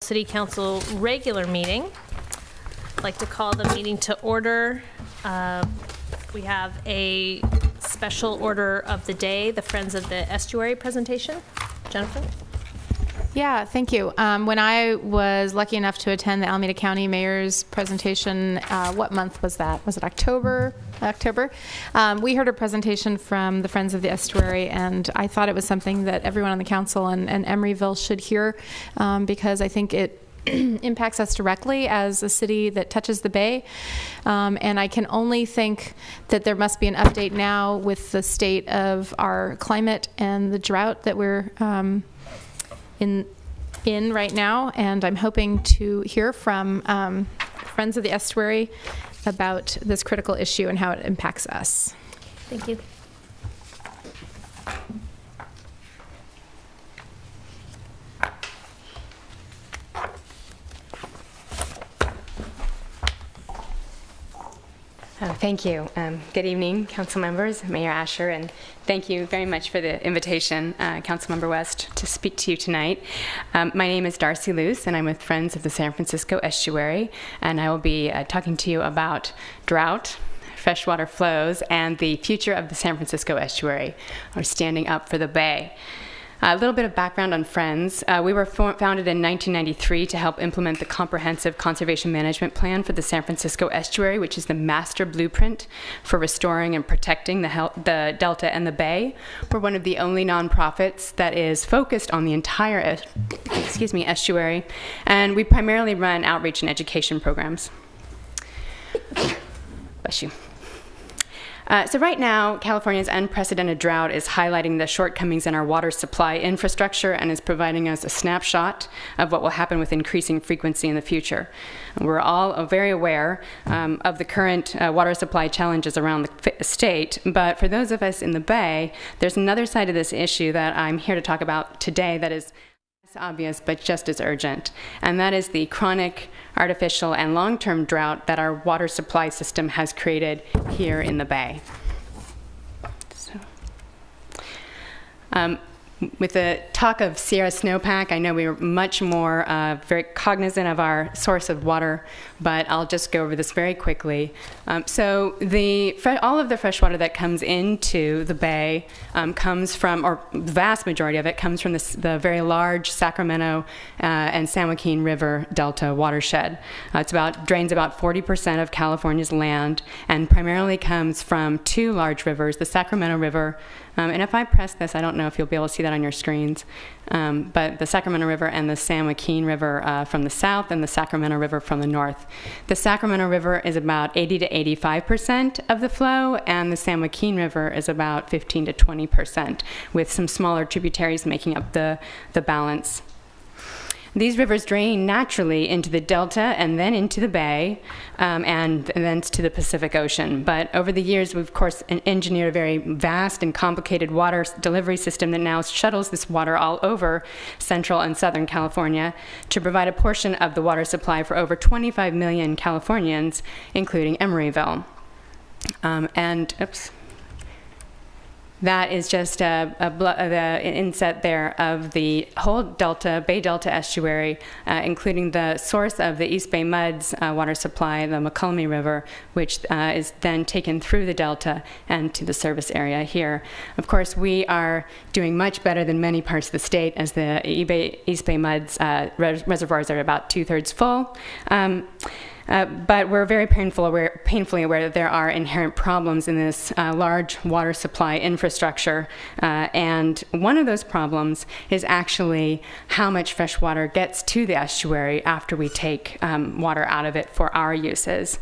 City Council regular meeting. I'd like to call the meeting to order. We have a special order of the day, the Friends of the Estuary presentation. Jennifer? Yeah, thank you. When I was lucky enough to attend the Alameda County Mayor's presentation, what month was that? Was it October? We heard a presentation from the Friends of the Estuary, and I thought it was something that everyone on the council and Emeryville should hear, because I think it impacts us directly as a city that touches the bay. And I can only think that there must be an update now with the state of our climate and the drought that we're in right now, and I'm hoping to hear from Friends of the Estuary about this critical issue and how it impacts us. Thank you. Thank you. Good evening, council members, Mayor Asher, and thank you very much for the invitation, Councilmember West, to speak to you tonight. My name is Darcy Luce, and I'm with Friends of the San Francisco Estuary, and I will be talking to you about drought, freshwater flows, and the future of the San Francisco Estuary, or standing up for the bay. A little bit of background on Friends. We were founded in 1993 to help implement the comprehensive conservation management plan for the San Francisco Estuary, which is the master blueprint for restoring and protecting the Delta and the Bay. We're one of the only nonprofits that is focused on the entire estuary, and we primarily run outreach and education programs. Bless you. So right now, California's unprecedented drought is highlighting the shortcomings in our water supply infrastructure and is providing us a snapshot of what will happen with increasing frequency in the future. And we're all very aware of the current water supply challenges around the state, but for those of us in the Bay, there's another side of this issue that I'm here to talk about today that is obvious but just as urgent, and that is the chronic, artificial, and long-term drought that our water supply system has created here in the Bay. With the talk of Sierra snowpack, I know we were much more very cognizant of our source of water, but I'll just go over this very quickly. So all of the fresh water that comes into the Bay comes from, or the vast majority of it comes from the very large Sacramento and San Joaquin River Delta watershed. Drains about 40% of California's land and primarily comes from two large rivers, the Sacramento River, and if I press this, I don't know if you'll be able to see that on your screens, but the Sacramento River and the San Joaquin River from the south and the Sacramento River from the north. The Sacramento River is about 80 to 85% of the flow, and the San Joaquin River is about 15 to 20%, with some smaller tributaries making up the balance. These rivers drain naturally into the Delta and then into the Bay and then to the Pacific Ocean. But over the years, we've, of course, engineered a very vast and complicated water delivery system that now shuttles this water all over Central and Southern California to provide a portion of the water supply for over 25 million Californians, including Emeryville. That is just the inset there of the whole Bay Delta estuary, including the source of the East Bay Muds water supply, the McCulmy River, which is then taken through the Delta and to the service area here. Of course, we are doing much better than many parts of the state, as the East Bay Muds reservoirs are about 2/3 full. But we're very painfully aware that there are inherent problems in this large water supply infrastructure. And one of those problems is actually how much fresh water gets to the estuary after we take water out of it for our uses.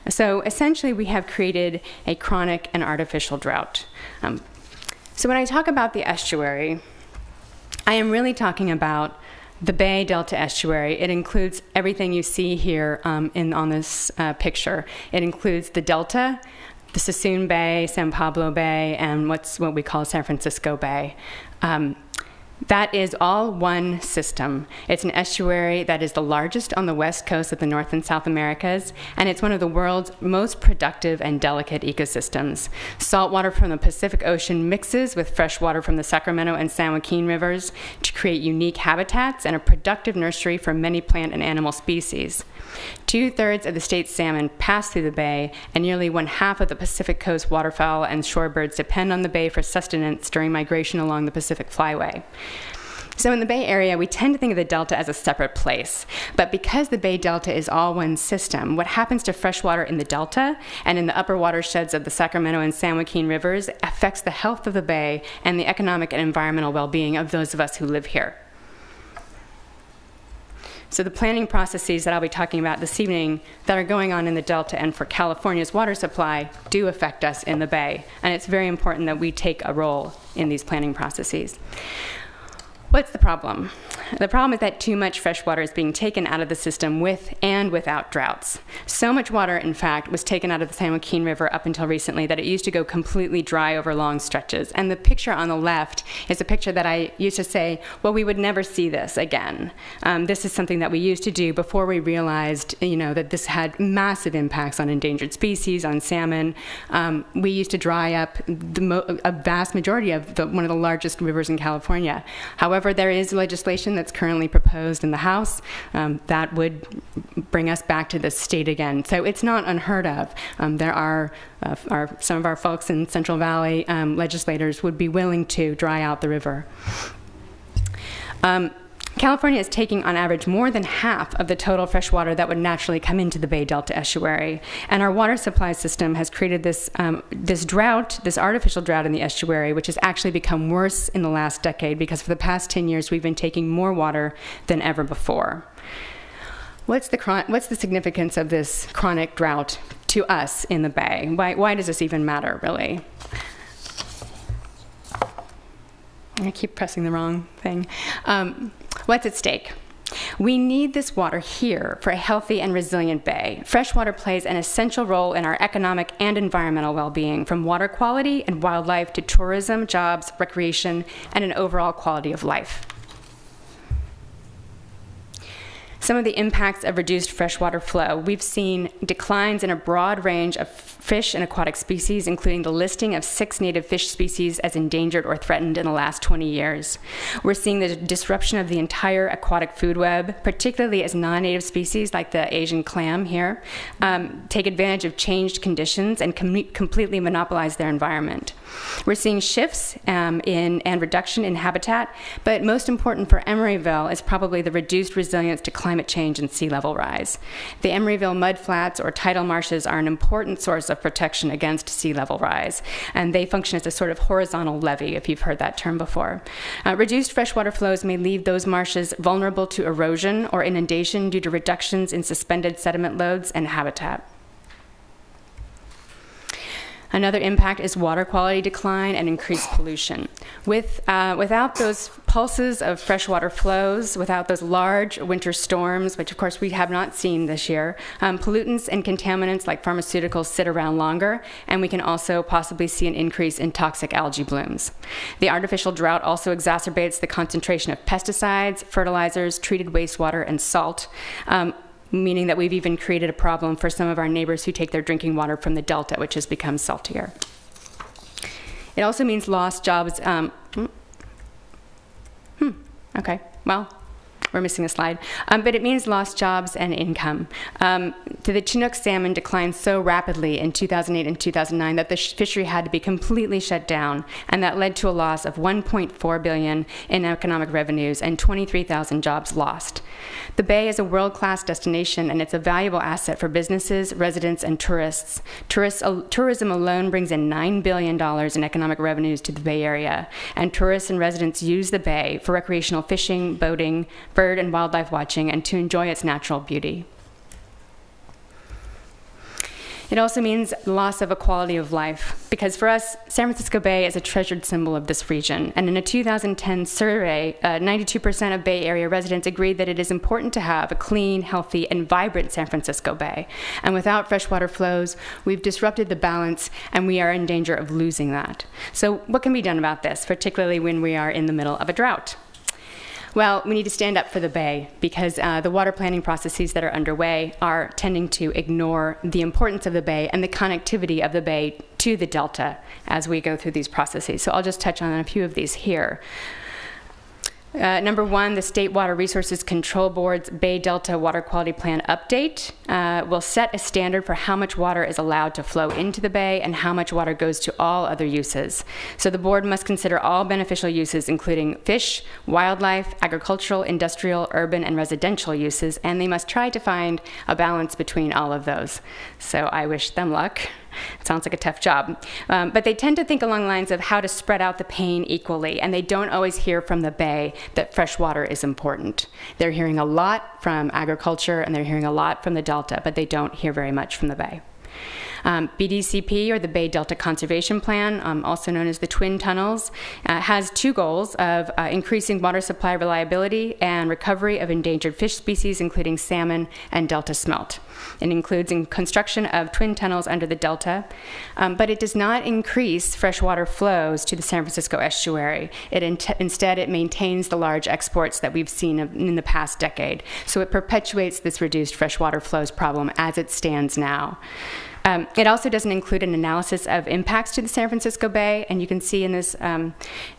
So essentially, we have created a chronic and artificial drought. So when I talk about the estuary, I am really talking about the Bay Delta estuary. It includes everything you see here on this picture. It includes the Delta, the Suisun Bay, San Pablo Bay, and what we call San Francisco Bay. That is all one system. It's an estuary that is the largest on the west coast of the North and South Americas, and it's one of the world's most productive and delicate ecosystems. Salt water from the Pacific Ocean mixes with fresh water from the Sacramento and San Joaquin rivers to create unique habitats and a productive nursery for many plant and animal species. 2/3 of the state's salmon pass through the bay, and nearly 1/2 of the Pacific coast waterfowl and shorebirds depend on the bay for sustenance during migration along the Pacific Flyway. So in the Bay Area, we tend to think of the Delta as a separate place. But because the Bay Delta is all one system, what happens to freshwater in the Delta and in the upper watersheds of the Sacramento and San Joaquin rivers affects the health of the Bay and the economic and environmental well-being of those of us who live here. So the planning processes that I'll be talking about this evening that are going on in the Delta and for California's water supply do affect us in the Bay. And it's very important that we take a role in these planning processes. What's the problem? The problem is that too much fresh water is being taken out of the system with and without droughts. So much water, in fact, was taken out of the San Joaquin River up until recently that it used to go completely dry over long stretches. And the picture on the left is a picture that I used to say, well, we would never see this again. This is something that we used to do before we realized, that this had massive impacts on endangered species, on salmon. We used to dry up a vast majority of one of the largest rivers in California. However, there is legislation that's currently proposed in the House that would bring us back to this state again. So it's not unheard of. There are some of our folks in Central Valley legislators would be willing to dry out the river. California is taking, on average, more than half of the total fresh water that would naturally come into the Bay Delta estuary. And our water supply system has created this drought, this artificial drought in the estuary, which has actually become worse in the last decade because for the past 10 years, we've been taking more water than ever before. What's the significance of this chronic drought to us in the Bay? Why does this even matter, really? I keep pressing the wrong thing. What's at stake? We need this water here for a healthy and resilient bay. Fresh water plays an essential role in our economic and environmental well-being, from water quality and wildlife to tourism, jobs, recreation, and an overall quality of life. Some of the impacts of reduced freshwater flow. We've seen declines in a broad range of fish and aquatic species, including the listing of 6 native fish species as endangered or threatened in the last 20 years. We're seeing the disruption of the entire aquatic food web, particularly as non-native species like the Asian clam here take advantage of changed conditions and completely monopolize their environment. We're seeing shifts and reduction in habitat, but most important for Emeryville is probably the reduced resilience to climate change and sea level rise. The Emeryville mudflats or tidal marshes are an important source of protection against sea level rise, and they function as a sort of horizontal levee, if you've heard that term before. Reduced freshwater flows may leave those marshes vulnerable to erosion or inundation due to reductions in suspended sediment loads and habitat. Another impact is water quality decline and increased pollution. Without those pulses of freshwater flows, without those large winter storms, which of course we have not seen this year, pollutants and contaminants like pharmaceuticals sit around longer, and we can also possibly see an increase in toxic algae blooms. The artificial drought also exacerbates the concentration of pesticides, fertilizers, treated wastewater, and salt, meaning that we've even created a problem for some of our neighbors who take their drinking water from the Delta, which has become saltier. It also means lost jobs. Okay, well, we're missing a slide. But it means lost jobs and income. The Chinook salmon declined so rapidly in 2008 and 2009 that the fishery had to be completely shut down, and that led to a loss of $1.4 billion in economic revenues and 23,000 jobs lost. The Bay is a world-class destination, and it's a valuable asset for businesses, residents, and tourists. Tourism alone brings in $9 billion in economic revenues to the Bay Area, and tourists and residents use the Bay for recreational fishing, boating, bird and wildlife watching, and to enjoy its natural beauty. It also means loss of a quality of life, because for us, San Francisco Bay is a treasured symbol of this region. And in a 2010 survey, 92% of Bay Area residents agreed that it is important to have a clean, healthy, and vibrant San Francisco Bay. And without freshwater flows, we've disrupted the balance, and we are in danger of losing that. So what can be done about this, particularly when we are in the middle of a drought? Well, we need to stand up for the bay because the water planning processes that are underway are tending to ignore the importance of the bay and the connectivity of the bay to the delta as we go through these processes. So I'll just touch on a few of these here. Number one, the State Water Resources Control Board's Bay Delta Water Quality Plan update will set a standard for how much water is allowed to flow into the bay and how much water goes to all other uses. So the board must consider all beneficial uses, including fish, wildlife, agricultural, industrial, urban, and residential uses, and they must try to find a balance between all of those. So I wish them luck. It sounds like a tough job. But they tend to think along the lines of how to spread out the pain equally, and they don't always hear from the bay that fresh water is important. They're hearing a lot from agriculture, and they're hearing a lot from the delta, but they don't hear very much from the bay. BDCP, or the Bay Delta Conservation Plan, also known as the Twin Tunnels, has two goals of increasing water supply reliability and recovery of endangered fish species, including salmon and delta smelt. It includes construction of twin tunnels under the delta, but it does not increase freshwater flows to the San Francisco estuary. Instead, it maintains the large exports that we've seen in the past decade. So it perpetuates this reduced freshwater flows problem as it stands now. It also doesn't include an analysis of impacts to the San Francisco Bay, and you can see in this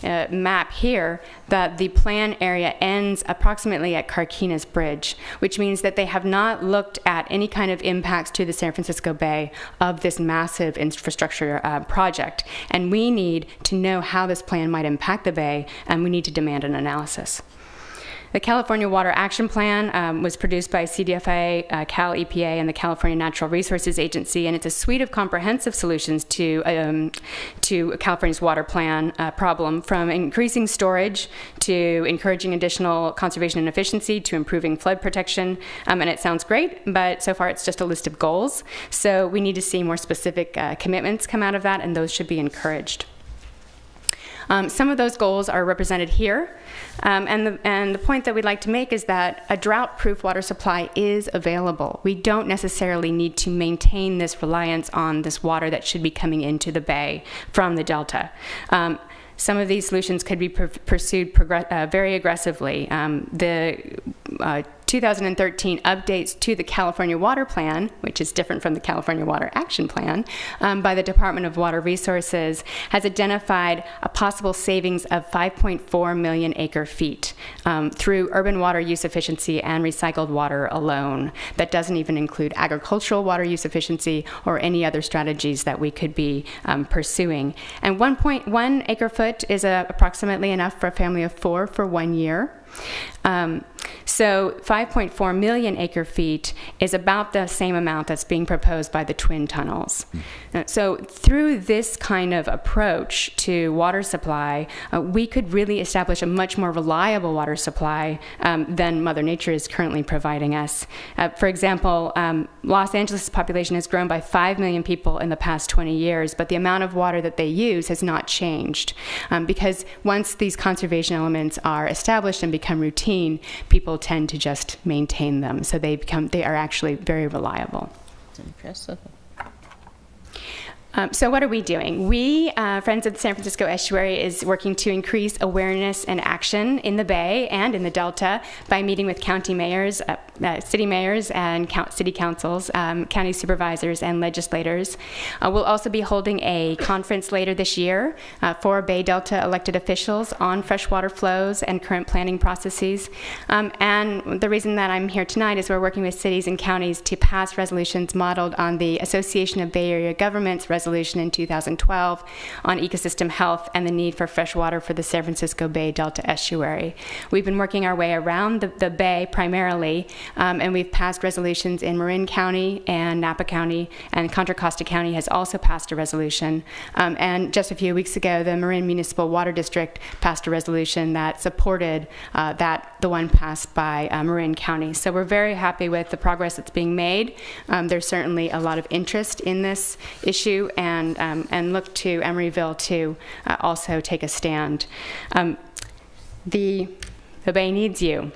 map here that the plan area ends approximately at Carquinez Bridge, which means that they have not looked at any kind of impacts to the San Francisco Bay of this massive infrastructure project. And we need to know how this plan might impact the Bay, and we need to demand an analysis. The California Water Action Plan was produced by CDFA, Cal EPA, and the California Natural Resources Agency, and it's a suite of comprehensive solutions to California's water plan problem, from increasing storage to encouraging additional conservation and efficiency to improving flood protection. And it sounds great, but so far it's just a list of goals. So we need to see more specific commitments come out of that, and those should be encouraged. Some of those goals are represented here, and the point that we'd like to make is that a drought-proof water supply is available. We don't necessarily need to maintain this reliance on this water that should be coming into the bay from the delta. Some of these solutions could be pursued very aggressively. The 2013 updates to the California Water Plan, which is different from the California Water Action Plan, by the Department of Water Resources, has identified a possible savings of 5.4 million acre feet through urban water use efficiency and recycled water alone. That doesn't even include agricultural water use efficiency or any other strategies that we could be pursuing. And 1.1 acre foot is approximately enough for a family of 4 for 1 year. So 5.4 million acre feet is about the same amount that's being proposed by the twin tunnels. So through this kind of approach to water supply, we could really establish a much more reliable water supply than Mother Nature is currently providing us. For example, Los Angeles' population has grown by 5 million people in the past 20 years, but the amount of water that they use has not changed. Because once these conservation elements are established and become routine, people tend to just maintain them. So they are actually very reliable. That's impressive. So what are we doing? We, Friends of the San Francisco Estuary, is working to increase awareness and action in the Bay and in the Delta by meeting with county mayors, city mayors, and city councils, county supervisors, and legislators. We'll also be holding a conference later this year for Bay Delta elected officials on freshwater flows and current planning processes. And the reason that I'm here tonight is we're working with cities and counties to pass resolutions modeled on the Association of Bay Area Governments resolution in 2012 on ecosystem health and the need for fresh water for the San Francisco Bay Delta estuary. We've been working our way around the Bay primarily, and we've passed resolutions in Marin County and Napa County, and Contra Costa County has also passed a resolution. And just a few weeks ago, the Marin Municipal Water District passed a resolution that supported the one passed by Marin County. So we're very happy with the progress that's being made. There's certainly a lot of interest in this issue, and look to Emeryville to also take a stand. The The Bay needs you.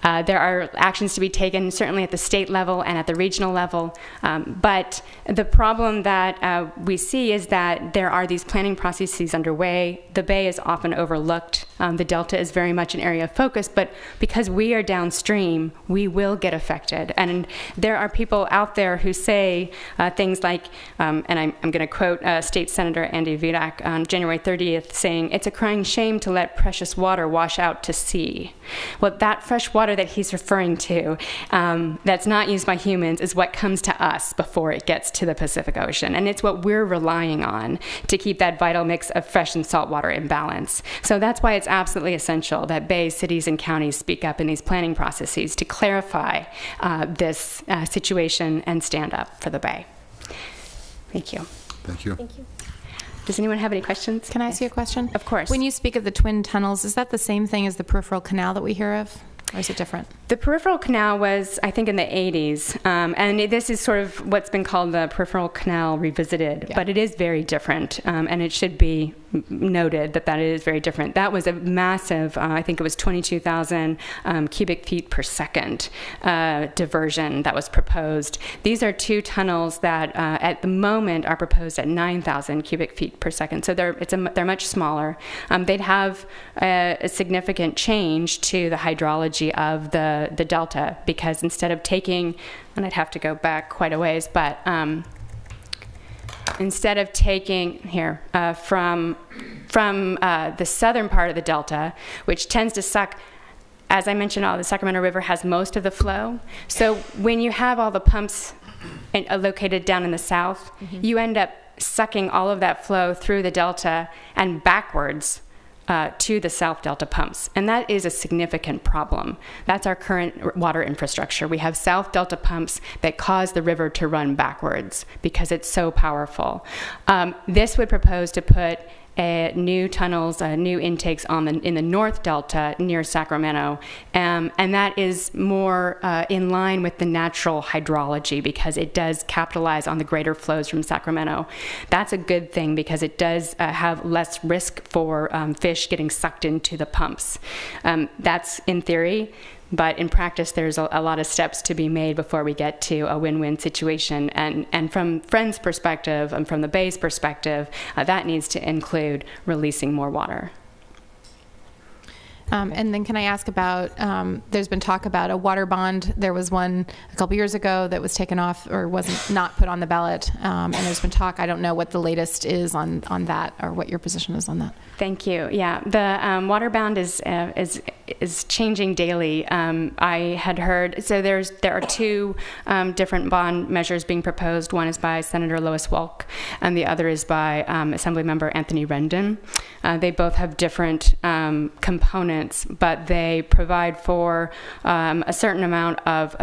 There are actions to be taken, certainly at the state level and at the regional level. But the problem that we see is that there are these planning processes underway. The Bay is often overlooked. The Delta is very much an area of focus, but because we are downstream, we will get affected. And there are people out there who say things like, and I'm going to quote State Senator Andy Virak on January 30th saying, "It's a crying shame to let precious water wash out to sea." Well, that fresh water that he's referring to that's not used by humans is what comes to us before it gets to the Pacific Ocean. And it's what we're relying on to keep that vital mix of fresh and salt water in balance. So that's why it's absolutely essential that Bay cities and counties speak up in these planning processes to clarify this situation and stand up for the Bay. Thank you. Thank you. Thank you. Does anyone have any questions? Can I ask you a question? Of course. When you speak of the twin tunnels, is that the same thing as the peripheral canal that we hear of? Or is it different? The peripheral canal was, I think, in the 80s, and this is sort of what's been called the peripheral canal revisited, but it is very different, and it should be noted that it is very different. That was a massive, I think it was 22,000 cubic feet per second diversion that was proposed. These are two tunnels that at the moment are proposed at 9,000 cubic feet per second, so they're much smaller. They'd have a significant change to the hydrology of the delta, because instead of taking, and I'd have to go back quite a ways, but instead of taking here from the southern part of the delta, which tends to suck, as I mentioned, the Sacramento River has most of the flow. So when you have all the pumps located down in the south, you end up sucking all of that flow through the delta and backwards to the South Delta pumps. And that is a significant problem. That's our current water infrastructure. We have South Delta pumps that cause the river to run backwards because it's so powerful. This would propose to put new tunnels, new intakes in the North Delta near Sacramento, and that is more in line with the natural hydrology because it does capitalize on the greater flows from Sacramento. That's a good thing because it does have less risk for fish getting sucked into the pumps. That's in theory. But in practice, there's a lot of steps to be made before we get to a win-win situation. And from Friends' perspective and from the Bay's perspective, that needs to include releasing more water. And then can I ask about, there's been talk about a water bond. There was one a couple years ago that was taken off or not put on the ballot. And there's been talk, I don't know what the latest is on that or what your position is on that. Thank you. Yeah, the water bond is changing daily. I had heard, so there are two different bond measures being proposed. One is by Senator Lois Wolk, and the other is by Assemblymember Anthony Rendon. They both have different components, but they provide for a certain amount of,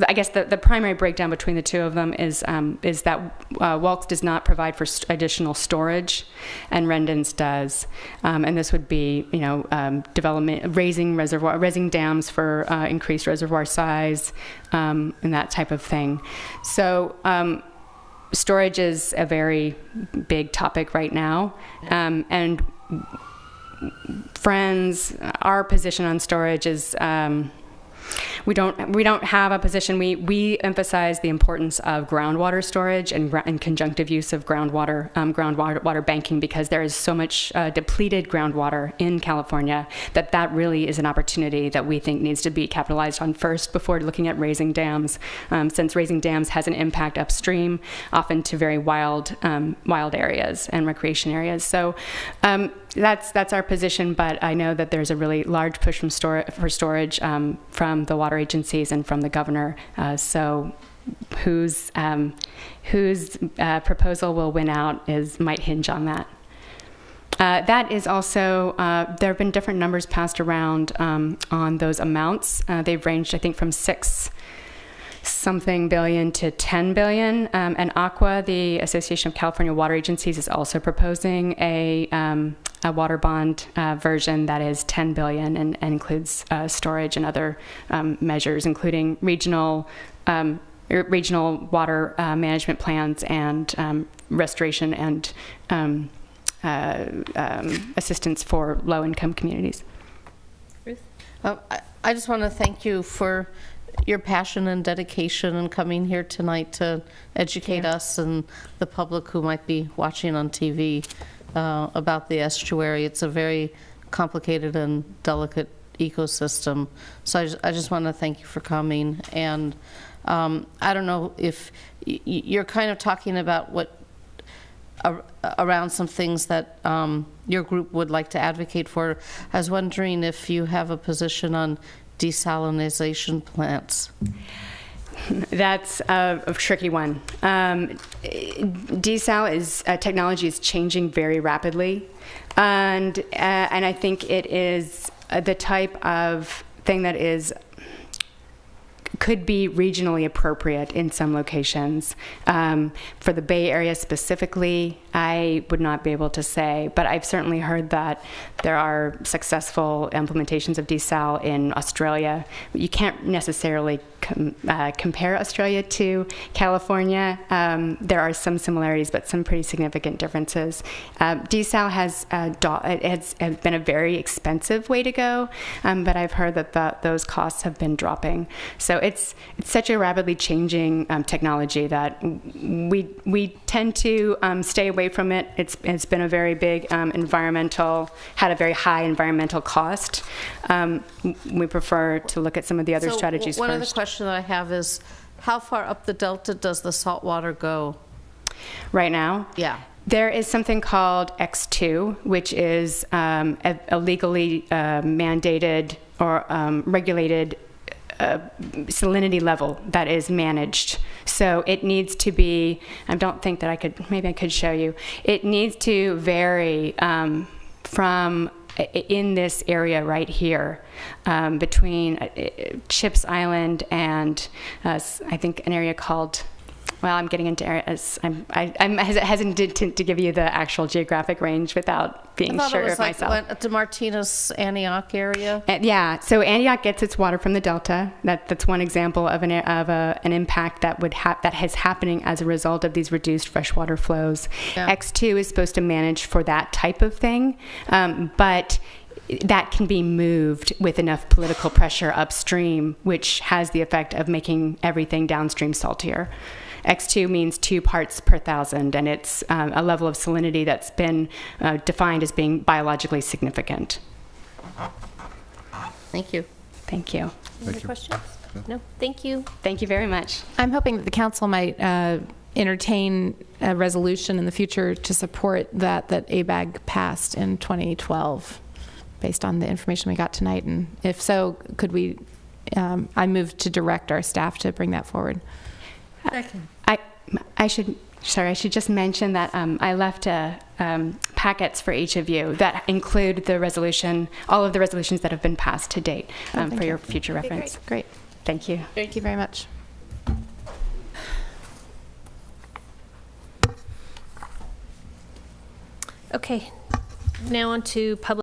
I guess the primary breakdown between the two of them is that Wolk's does not provide for additional storage, and Rendon's does. And this would be, development, raising dams for increased reservoir size, and that type of thing. So storage is a very big topic right now, and Friends, our position on storage is we don't have a position. We emphasize the importance of groundwater storage and conjunctive use of groundwater banking, because there is so much depleted groundwater in California that really is an opportunity that we think needs to be capitalized on first before looking at raising dams, since raising dams has an impact upstream, often to very wild areas and recreation areas. So that's our position, but I know that there's a really large push for storage from the water agencies and from the governor. So whose proposal will win out might hinge on that. That is also, there have been different numbers passed around on those amounts. They've ranged, I think, from $6-something billion to $10 billion. And ACWA, the Association of California Water Agencies, is also proposing a water bond version that is $10 billion and includes storage and other measures, including regional water management plans and restoration and assistance for low-income communities. Ruth? I just want to thank you for your passion and dedication and coming here tonight to educate us and the public who might be watching on TV about the estuary. It's a very complicated and delicate ecosystem. So I just want to thank you for coming. And I don't know if you're kind of talking about what around some things that your group would like to advocate for. I was wondering if you have a position on desalinization plants. That's a tricky one. Desal is technology is changing very rapidly, and I think it is the type of thing that could be regionally appropriate in some locations. For the Bay Area specifically, I would not be able to say, but I've certainly heard that there are successful implementations of desal in Australia. You can't necessarily compare Australia to California. There are some similarities, but some pretty significant differences. Desal has been a very expensive way to go, but I've heard that those costs have been dropping. So it's such a rapidly changing technology that we tend to stay away from it. It's been a very big had a very high environmental cost. We prefer to look at some of the other strategies first. One other question that I have is, how far up the delta does the salt water go? Right now? Yeah. There is something called X2, which is a legally mandated or regulated salinity level that is managed. So it needs to be, I don't think that maybe I could show you. It needs to vary from in this area right here between Chips Island and I think an area called, well, I'm getting into areas. I'm hesitant to give you the actual geographic range without being sure of myself. Went to Martinez, Antioch area. Yeah, so Antioch gets its water from the delta. That's one example of an impact that is happening as a result of these reduced freshwater flows. Yeah. X2 is supposed to manage for that type of thing, but that can be moved with enough political pressure upstream, which has the effect of making everything downstream saltier. X2 means 2 parts per thousand, and it's a level of salinity that's been defined as being biologically significant. Thank you. Thank you. Any other questions? No? Thank you. Thank you very much. I'm hoping that the council might entertain a resolution in the future to support that ABAG passed in 2012, based on the information we got tonight. And if so, could we, I move to direct our staff to bring that forward. I should just mention that I left packets for each of you that include the resolution, all of the resolutions that have been passed to date for your future reference. Okay, great. Thank you. Thank you very much. Okay, now on to public